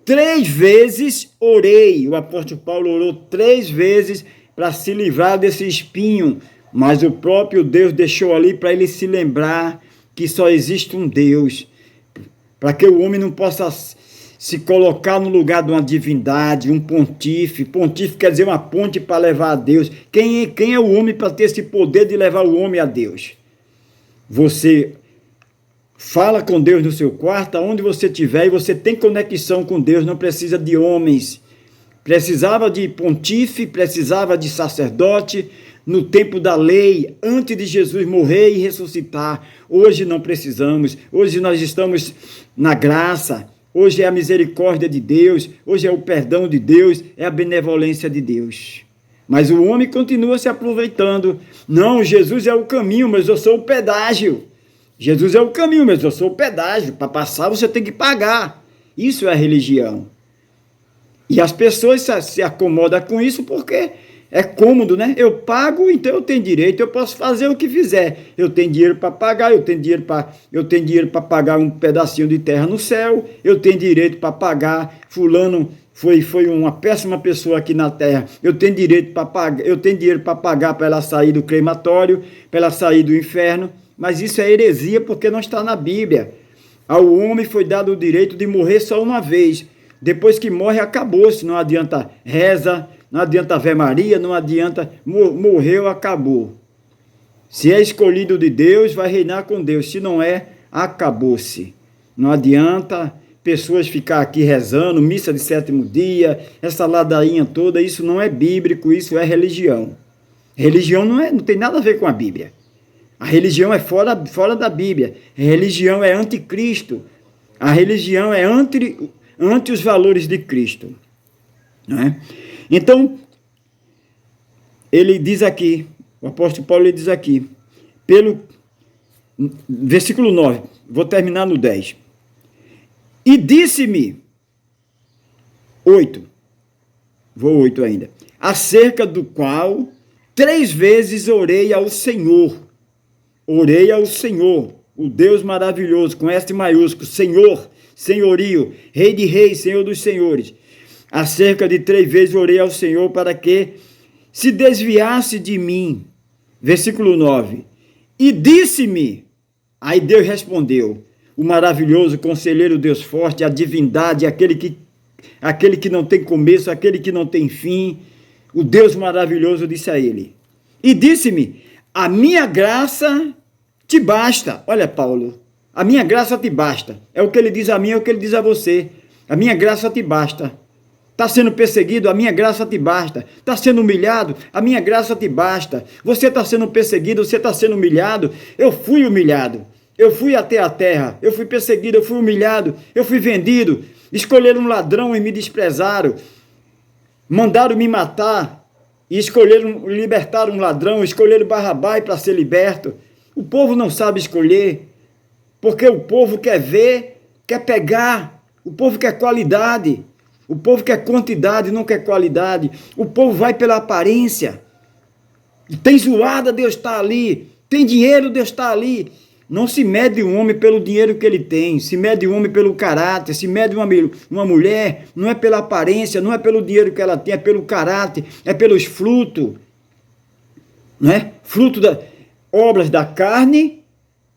3 vezes orei. O apóstolo Paulo orou 3 vezes para se livrar desse espinho, mas o próprio Deus deixou ali para ele se lembrar que só existe um Deus, para que o homem não possa se colocar no lugar de uma divindade, um pontífice. Pontífice quer dizer uma ponte para levar a Deus. Quem é o homem para ter esse poder de levar o homem a Deus? Você fala com Deus no seu quarto, aonde você estiver, e você tem conexão com Deus, não precisa de homens. Precisava de pontífice, precisava de sacerdote, no tempo da lei, antes de Jesus morrer e ressuscitar. Hoje não precisamos, hoje nós estamos na graça, hoje é a misericórdia de Deus, hoje é o perdão de Deus, é a benevolência de Deus. Mas o homem continua se aproveitando. Não, Jesus é o caminho, mas eu sou o pedágio. Jesus é o caminho, mas eu sou o pedágio. Para passar você tem que pagar. Isso é religião. E as pessoas se acomodam com isso porque é cômodo, né? Eu pago, então eu tenho direito, eu posso fazer o que fizer. Eu tenho dinheiro para pagar, eu tenho dinheiro para pagar um pedacinho de terra no céu, eu tenho direito para pagar, fulano foi uma péssima pessoa aqui na terra. Eu tenho direito para pagar, eu tenho dinheiro para pagar para ela sair do crematório, para ela sair do inferno, mas isso é heresia porque não está na Bíblia. Ao homem foi dado o direito de morrer só uma vez. Depois que morre, acabou-se. Não adianta reza, não adianta Ave Maria, não adianta, morreu, acabou. Se é escolhido de Deus, vai reinar com Deus. Se não é, acabou-se. Não adianta pessoas ficar aqui rezando, missa de 7º dia, essa ladainha toda, isso não é bíblico, isso é religião. Religião não tem nada a ver com a Bíblia. A religião é fora da Bíblia. A religião é anticristo. A religião é ante os valores de Cristo. Não é? Então, ele diz aqui, o apóstolo Paulo diz aqui, versículo 9, vou terminar no 10. E disse-me, 8, vou 8 ainda, acerca do qual 3 vezes orei ao Senhor, o Deus maravilhoso, com S maiúsculo, Senhor, senhorio, Rei de reis, Senhor dos senhores. Acerca de 3 vezes orei ao Senhor para que se desviasse de mim. Versículo 9. E disse-me, aí Deus respondeu, o maravilhoso conselheiro Deus forte, a divindade, aquele que não tem começo, aquele que não tem fim, o Deus maravilhoso disse a ele. E disse-me, a minha graça te basta. Olha, Paulo, A minha graça te basta. É o que ele diz a mim, é o que ele diz a você. A minha graça te basta. Está sendo perseguido? A minha graça te basta. Está sendo humilhado? A minha graça te basta. Você está sendo perseguido? Você está sendo humilhado? Eu fui humilhado. Eu fui até a terra. Eu fui perseguido, eu fui humilhado. Eu fui vendido. Escolheram um ladrão e me desprezaram. Mandaram me matar e escolheram libertar um ladrão. Escolheram Barrabás para ser liberto. O povo não sabe escolher. Porque o povo quer ver, quer pegar. O povo quer qualidade. O povo quer quantidade, não quer qualidade. O povo vai pela aparência. Tem zoada, Deus está ali. Tem dinheiro, Deus está ali. Não se mede um homem pelo dinheiro que ele tem. Se mede um homem pelo caráter. Se mede uma mulher. Não é pela aparência, não é pelo dinheiro que ela tem. É pelo caráter, é pelos frutos. Não é? Fruto das obras da carne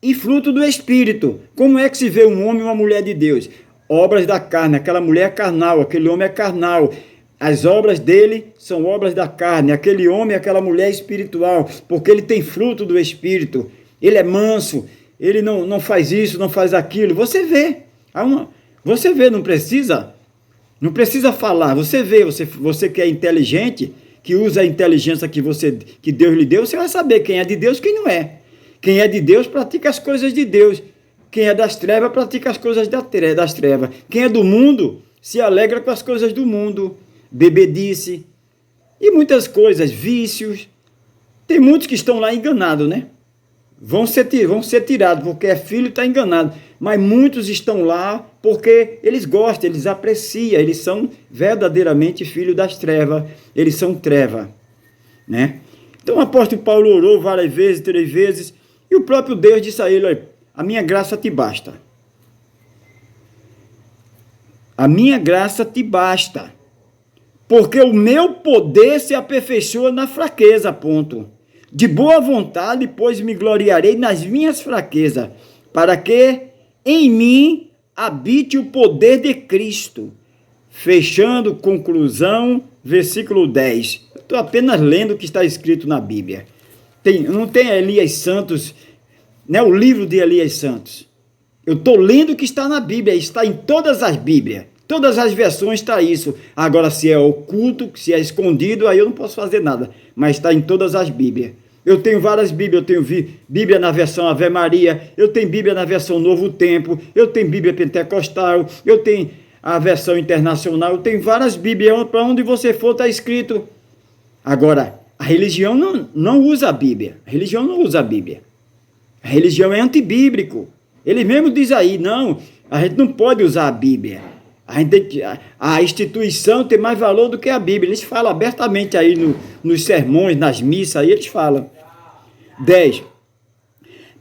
e fruto do Espírito. Como é que se vê um homem e uma mulher de Deus? Obras da carne, aquela mulher é carnal, aquele homem é carnal. As obras dele são obras da carne, aquele homem, aquela mulher é espiritual, porque ele tem fruto do Espírito. Ele é manso, ele não faz isso, não faz aquilo. Você vê, não precisa falar, você vê, você que é inteligente, que usa a inteligência que Deus lhe deu, você vai saber quem é de Deus e quem não é. Quem é de Deus pratica as coisas de Deus. Quem é das trevas pratica as coisas das trevas. Quem é do mundo se alegra com as coisas do mundo. Bebedice e muitas coisas, vícios. Tem muitos que estão lá enganados, né? Vão ser tirados porque é filho e está enganado. Mas muitos estão lá porque eles gostam, eles apreciam, eles são verdadeiramente filhos das trevas. Eles são treva, né? Então o apóstolo Paulo orou várias vezes, 3 vezes, e o próprio Deus disse a ele: olha, a minha graça te basta. A minha graça te basta. Porque o meu poder se aperfeiçoa na fraqueza, ponto. De boa vontade, pois me gloriarei nas minhas fraquezas, para que em mim habite o poder de Cristo. Fechando, conclusão, versículo 10. Eu estou apenas lendo o que está escrito na Bíblia. Não tem Elias Santos, né, o livro de Elias Santos. Eu estou lendo o que está na Bíblia, está em todas as Bíblias. Todas as versões está isso. Agora, se é oculto, se é escondido, aí eu não posso fazer nada. Mas está em todas as Bíblias. Eu tenho várias Bíblias. Eu tenho Bíblia na versão Ave Maria. Eu tenho Bíblia na versão Novo Tempo. Eu tenho Bíblia Pentecostal. Eu tenho a versão internacional. Eu tenho várias Bíblias. Para onde você for está escrito. Agora, a religião não usa a Bíblia. A religião não usa a Bíblia. A religião é antibíblico. Ele mesmo diz aí, não, a gente não pode usar a Bíblia. A instituição tem mais valor do que a Bíblia. Eles falam abertamente aí nos sermões, nas missas, aí eles falam. 10.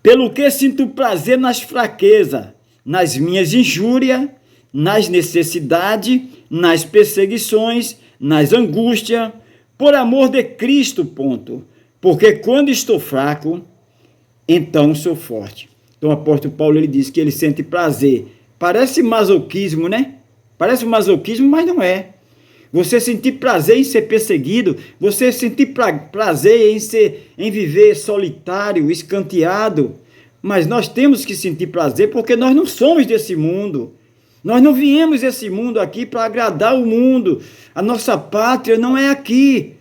Pelo que sinto prazer nas fraquezas, nas minhas injúrias, nas necessidades, nas perseguições, nas angústias, por amor de Cristo, ponto. Porque quando estou fraco, então sou forte. Então o apóstolo Paulo ele diz que ele sente prazer. Parece masoquismo, né? Parece um masoquismo, mas não é. Você sentir prazer em ser perseguido, você sentir prazer em viver solitário, escanteado. Mas nós temos que sentir prazer porque nós não somos desse mundo. Nós não viemos desse mundo aqui para agradar o mundo. A nossa pátria não é aqui.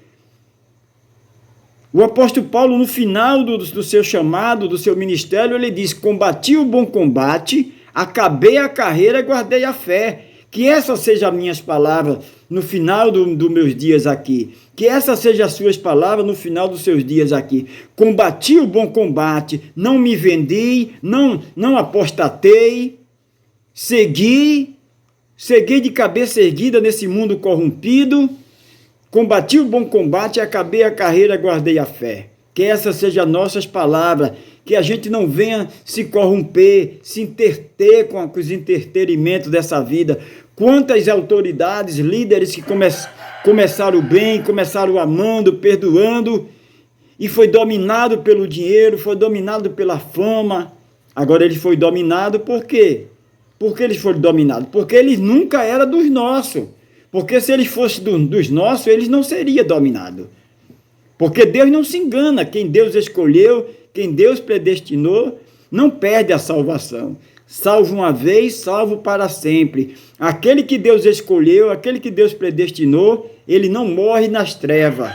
O apóstolo Paulo, no final do seu chamado, do seu ministério, ele diz: combati o bom combate, acabei a carreira, guardei a fé. Que essas sejam as minhas palavras no final dos meus dias aqui. Que essas sejam as suas palavras no final dos seus dias aqui. Combati o bom combate, não me vendi, não apostatei, segui de cabeça erguida nesse mundo corrompido. Combati o bom combate, acabei a carreira, guardei a fé. Que essas sejam as nossas palavras, que a gente não venha se corromper, se interter com os entreterimentos dessa vida. Quantas autoridades, líderes que começaram bem, começaram amando, perdoando, e foi dominado pelo dinheiro, foi dominado pela fama. Agora ele foi dominado por quê? Por que eles foram dominados? Porque eles nunca eram dos nossos. Porque se eles fossem dos nossos, eles não seriam dominados. Porque Deus não se engana. Quem Deus escolheu, quem Deus predestinou, não perde a salvação. Salvo uma vez, salvo para sempre. Aquele que Deus escolheu, aquele que Deus predestinou, ele não morre nas trevas.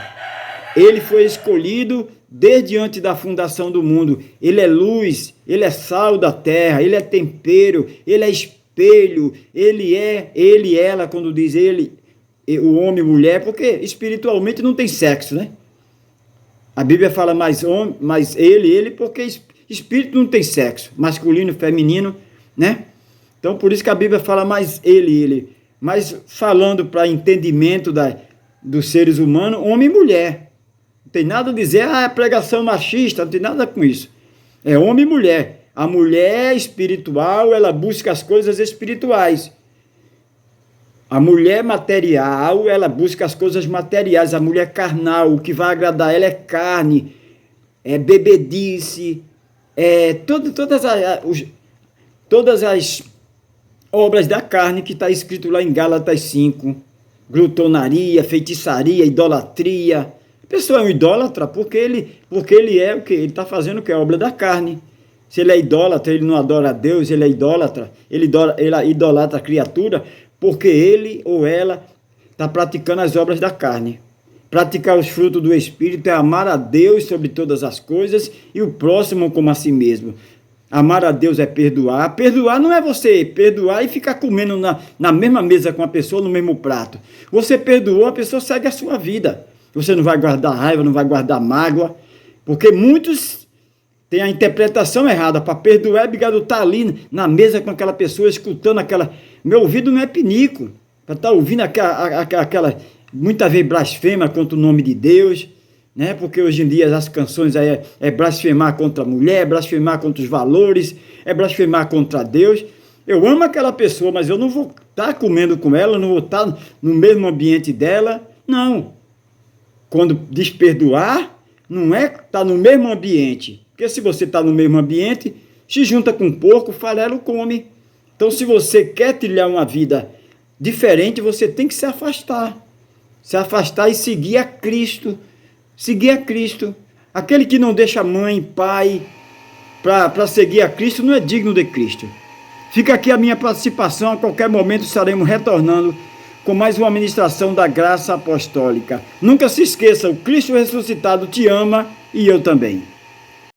Ele foi escolhido desde antes da fundação do mundo. Ele é luz, ele é sal da terra, ele é tempero, ele é espelho, ele é, ele, ela, quando diz ele, o homem e mulher, porque espiritualmente não tem sexo, né? A Bíblia fala mais ele, porque espírito não tem sexo, masculino, feminino, né? Então, por isso que a Bíblia fala mais ele. Mas falando para entendimento dos seres humanos, homem e mulher. Não tem nada a dizer, é pregação machista, não tem nada com isso. É homem e mulher. A mulher espiritual, ela busca as coisas espirituais. A mulher material, ela busca as coisas materiais. A mulher carnal, o que vai agradar ela é carne, é bebedice, todas as obras da carne que está escrito lá em Gálatas 5. Glutonaria, feitiçaria, idolatria. A pessoa é um idólatra porque ele é o que? Ele está fazendo o que? A obra da carne. Se ele é idólatra, ele não adora a Deus, ele é idólatra. Ele idolatra a criatura porque ele ou ela está praticando as obras da carne. Praticar os frutos do Espírito é amar a Deus sobre todas as coisas e o próximo como a si mesmo. Amar a Deus é perdoar. Perdoar não é você perdoar e ficar comendo na mesma mesa com a pessoa, no mesmo prato. Você perdoou, a pessoa segue a sua vida. Você não vai guardar raiva, não vai guardar mágoa, porque muitos têm a interpretação errada. Para perdoar é obrigado a estar ali na mesa com aquela pessoa, escutando aquela... Meu ouvido não é pinico para estar ouvindo aquela muitas vezes blasfema contra o nome de Deus, né? Porque hoje em dia as canções aí é blasfemar contra a mulher, é blasfemar contra os valores, é blasfemar contra Deus. Eu amo aquela pessoa, mas eu não vou estar comendo com ela, não vou estar no mesmo ambiente dela, não. Quando diz perdoar, não é estar no mesmo ambiente, porque se você está no mesmo ambiente, se junta com porco, farelo come. Então, se você quer trilhar uma vida diferente, você tem que se afastar e seguir a Cristo. Seguir a Cristo. Aquele que não deixa mãe, pai, para seguir a Cristo, não é digno de Cristo. Fica aqui a minha participação, a qualquer momento estaremos retornando com mais uma ministração da graça apostólica. Nunca se esqueça, o Cristo ressuscitado te ama e eu também.